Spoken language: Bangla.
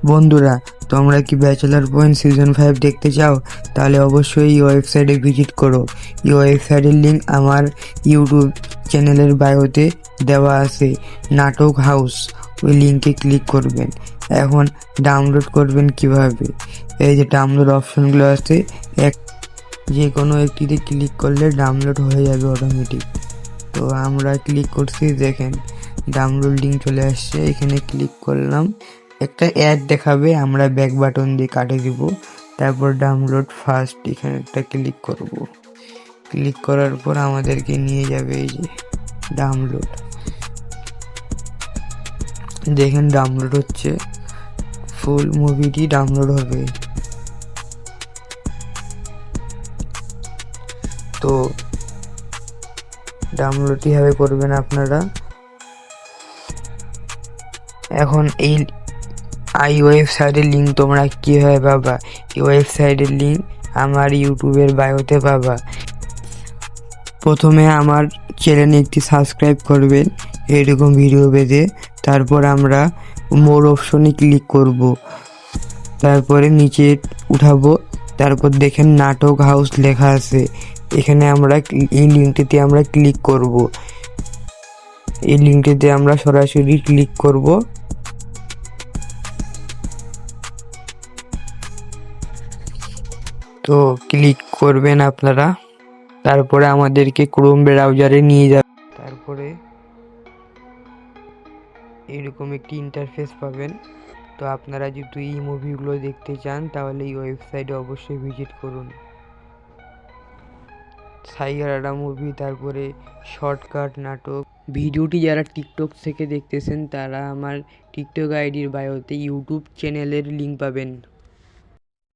বন্ধুরা, তোমরা কি ব্যাচেলার পয়েন্ট সিজন 5 দেখতে চাও? তাহলে অবশ্যই এই ওয়েবসাইটে ভিজিট করো। এই ওয়েবসাইটের লিঙ্ক আমার ইউটিউব চ্যানেলের বায়োতে দেওয়া আছে, নাটক হাউস। ওই লিঙ্কে ক্লিক করবেন। এখন ডাউনলোড করবেন কিভাবে? এই যে ডাউনলোড অপশনগুলো আছে, যে কোনো একটিতে ক্লিক করলে ডাউনলোড হয়ে যাবে অটোমেটিক। তো আমরা ক্লিক করছি, দেখেন ডাউনলোড লিঙ্ক চলে আসছে। এখানে ক্লিক করলাম, একটা অ্যাড দেখাবে, আমরা ব্যাক বাটন দিয়ে কাটে দিব। তারপর ডাউনলোড ফার্স্ট এখানে একটা ক্লিক করব। ক্লিক করার পর আমাদেরকে নিয়ে যাবে এই যে ডাউনলোড। দেখেন ডাউনলোড হচ্ছে, ফুল মুভিটি ডাউনলোড হবে। তো ডাউনলোড কিভাবে করবেন আপনারা? এখন এই ওয়েবসাইটের লিঙ্ক তোমরা কীভাবে পাবা? এই ওয়েবসাইটের লিঙ্ক আমার ইউটিউবের বায়োতে পাবা। প্রথমে আমার চ্যানেলে একটি সাবস্ক্রাইব করবেন এরকম ভিডিও পেতে। তারপর আমরা মোর অপশনে ক্লিক করব, তারপরে নিচে উঠাবো। তারপর দেখেন নাটক হাউস লেখা আছে, এখানে আমরা এই লিঙ্কটিতে আমরা ক্লিক করব। এই লিঙ্কটিতে আমরা সরাসরি ক্লিক করব। তো ক্লিক করবেন আপনারা, তারপরে আমাদেরকে ক্রোম ব্রাউজারে নিয়ে যাবে। তারপরে এরকম একটি ইন্টারফেস পাবেন। তো আপনারা যদি এই মুভিগুলো দেখতে চান তাহলে এই ওয়েবসাইটে অবশ্যই ভিজিট করুন। সাইগারাডা মুভি, তারপরে শর্টকাট নাটক। ভিডিওটি যারা টিকটক থেকে দেখতেছেন তারা আমার টিকটক আইডির বায়োতে ইউটিউব চ্যানেলের লিঙ্ক পাবেন।